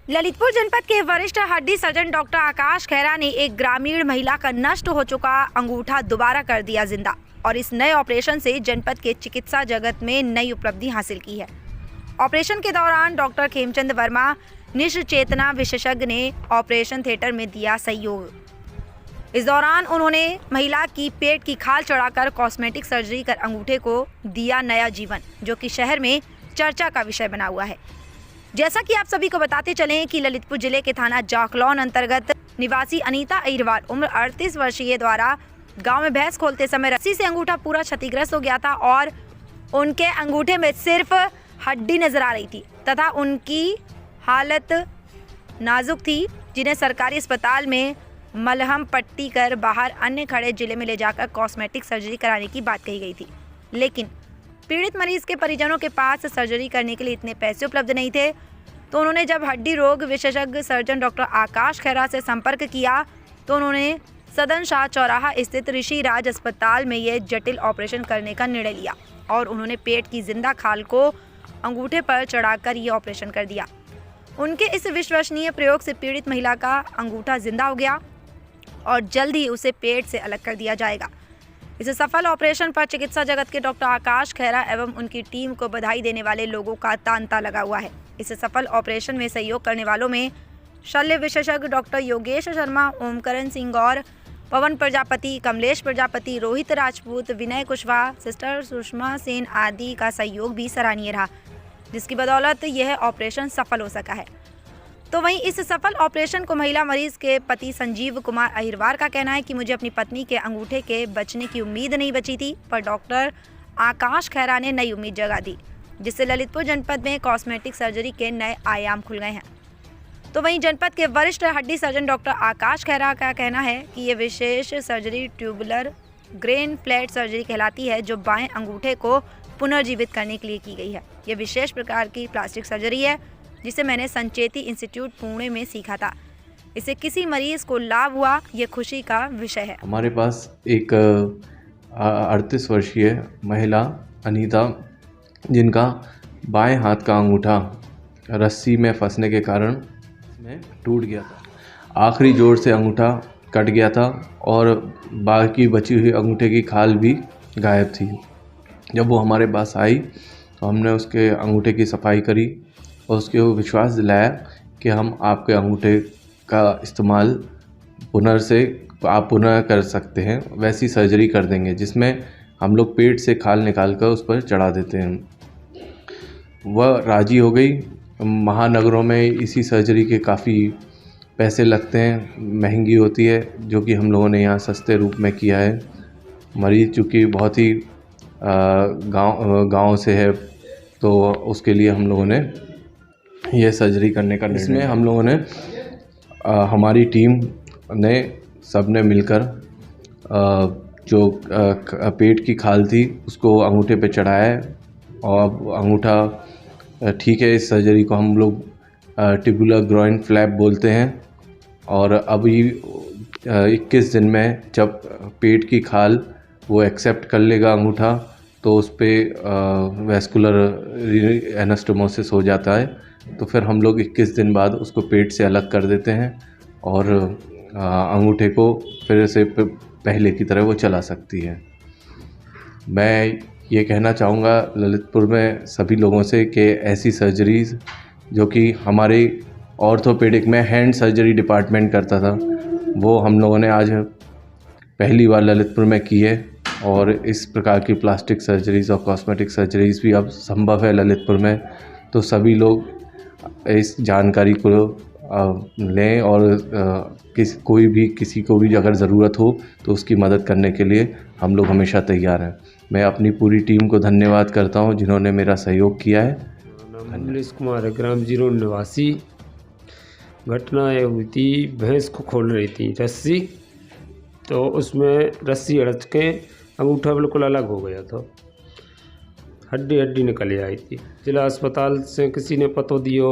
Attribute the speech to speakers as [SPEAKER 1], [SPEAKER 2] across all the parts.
[SPEAKER 1] ललितपुर जनपद के वरिष्ठ हड्डी सर्जन डॉक्टर आकाश खैरा ने एक ग्रामीण महिला का नष्ट हो चुका अंगूठा दोबारा कर दिया जिंदा और इस नए ऑपरेशन से जनपद के चिकित्सा जगत में नई उपलब्धि हासिल की है। ऑपरेशन के दौरान डॉक्टर खेमचंद वर्मा निश्चेतना विशेषज्ञ ने ऑपरेशन थिएटर में दिया सहयोग। इस दौरान उन्होंने महिला की पेट की खाल चढ़ाकर कॉस्मेटिक सर्जरी कर अंगूठे को दिया नया जीवन, जो कि शहर में चर्चा का विषय बना हुआ है। जैसा कि आप सभी को बताते चलें कि ललितपुर जिले के थाना जाखलौन अंतर्गत निवासी अनीता अहिरवार उम्र 38 वर्षीय द्वारा गांव में भैंस खोलते समय रस्सी से अंगूठा पूरा क्षतिग्रस्त हो गया था और उनके अंगूठे में सिर्फ हड्डी नजर आ रही थी तथा उनकी हालत नाजुक थी, जिन्हें सरकारी अस्पताल में मलहम पट्टी कर बाहर अन्य खड़े जिले में ले जाकर कॉस्मेटिक सर्जरी कराने की बात कही गई थी। लेकिन पीड़ित मरीज के परिजनों के पास सर्जरी करने के लिए इतने पैसे उपलब्ध नहीं थे, तो उन्होंने जब हड्डी रोग विशेषज्ञ सर्जन डॉक्टर आकाश खैरा से संपर्क किया तो उन्होंने सदन शाह चौराहा स्थित ऋषि राज अस्पताल में ये जटिल ऑपरेशन करने का निर्णय लिया और उन्होंने पेट की जिंदा खाल को अंगूठे पर चढ़ाकर ये ऑपरेशन कर दिया। उनके इस विश्वसनीय प्रयोग से पीड़ित महिला का अंगूठा जिंदा हो गया और जल्द ही उसे पेट से अलग कर दिया जाएगा। इस सफल ऑपरेशन पर चिकित्सा जगत के डॉक्टर आकाश खैरा एवं उनकी टीम को बधाई देने वाले लोगों का तांता लगा हुआ है। इस सफल ऑपरेशन में सहयोग करने वालों में शल्य विशेषज्ञ डॉक्टर योगेश शर्मा, ओमकरण सिंह गौर, पवन प्रजापति, कमलेश प्रजापति, रोहित राजपूत, विनय कुशवाहा, सिस्टर सुषमा सेन आदि का सहयोग भी सराहनीय रहा, जिसकी बदौलत यह ऑपरेशन सफल हो सका है। तो वहीं इस सफल ऑपरेशन को महिला मरीज के पति संजीव कुमार अहिरवार का कहना है कि मुझे अपनी पत्नी के अंगूठे के बचने की उम्मीद नहीं बची थी, पर डॉक्टर आकाश खैरा ने नई उम्मीद जगा दी, जिससे ललितपुर जनपद में कॉस्मेटिक सर्जरी के नए आयाम खुल गए हैं। तो वहीं जनपद के वरिष्ठ हड्डी सर्जन डॉक्टर आकाश खैरा का कहना है कि ये विशेष surgery tubular grain flat surgery कहलाती है, जो बाएं अंगूठे को पुनर्जीवित करने के लिए की गई है। ये विशेष प्रकार की प्लास्टिक सर्जरी है जिसे मैंने संचेती इंस्टीट्यूट पुणे में सीखा था। इससे किसी मरीज को लाभ हुआ, ये खुशी का विषय है।
[SPEAKER 2] हमारे पास एक 38 वर्षीय महिला अनीता, जिनका बाएं हाथ का अंगूठा रस्सी में फंसने के कारण में टूट गया था। आखिरी जोड़ से अंगूठा कट गया था और बाकी बची हुई अंगूठे की खाल भी गायब थी। जब वो हमारे पास आई तो हमने उसके अंगूठे की सफाई करी और उसके विश्वास दिलाया कि हम आपके अंगूठे का इस्तेमाल आप पुनः कर सकते हैं, वैसी सर्जरी कर देंगे जिसमें हम लोग पेट से खाल निकाल कर उस पर चढ़ा देते हैं। वह राजी हो गई। महानगरों में इसी सर्जरी के काफ़ी पैसे लगते हैं, महंगी होती है, जो कि हम लोगों ने यहाँ सस्ते रूप में किया है। मरीज़ चूँकि बहुत ही गांव से है, तो उसके लिए हम लोगों ने यह सर्जरी करने का निर्णय। इसमें हम लोगों ने हमारी टीम ने सबने मिलकर जो पेट की खाल थी उसको अंगूठे पे चढ़ाया है और अंगूठा ठीक है। इस सर्जरी को हम लोग ट्यूबुलर ग्रोइन फ्लैप बोलते हैं और अभी 21 दिन में जब पेट की खाल वो एक्सेप्ट कर लेगा अंगूठा, तो उस पर वैस्कुलर एनास्टोमोसिस हो जाता है, तो फिर हम लोग 21 दिन बाद उसको पेट से अलग कर देते हैं और अंगूठे को फिर से पहले की तरह वो चला सकती है। मैं ये कहना चाहूँगा ललितपुर में सभी लोगों से कि ऐसी सर्जरीज़ जो कि हमारे ऑर्थोपेडिक में हैंड सर्जरी डिपार्टमेंट करता था, वो हम लोगों ने आज पहली बार ललितपुर में की है और इस प्रकार की प्लास्टिक सर्जरीज़ और कॉस्मेटिक सर्जरीज़ भी अब संभव है ललितपुर में। तो सभी लोग इस जानकारी को लें और किसी को भी अगर ज़रूरत हो तो उसकी मदद करने के लिए हम लोग हमेशा तैयार हैं। मैं अपनी पूरी टीम को धन्यवाद करता हूं जिन्होंने मेरा सहयोग किया है।
[SPEAKER 3] कमलेश कुमार, ग्राम जीरो निवासी। घटना ये हुई थी, भैंस को खोल रही थी रस्सी, तो उसमें रस्सी अड़च के अंगूठा बिल्कुल अलग हो गया था, हड्डी निकल आई थी। जिला अस्पताल से किसी ने पतो दियो,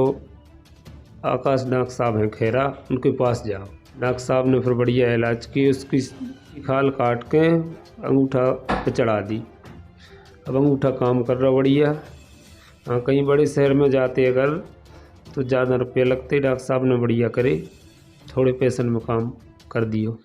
[SPEAKER 3] आकाश डॉक्टर साहब हैं खैरा, उनके पास जाओ। डॉक्टर साहब ने फिर बढ़िया इलाज की, उसकी खाल काट के अंगूठा पे चढ़ा दी। अब अंगूठा काम कर रहा बढ़िया। हाँ, कहीं बड़े शहर में जाते अगर तो ज़्यादा रुपये लगते। डॉक्टर साहब ने बढ़िया करे, थोड़े पैसे में काम कर दियो।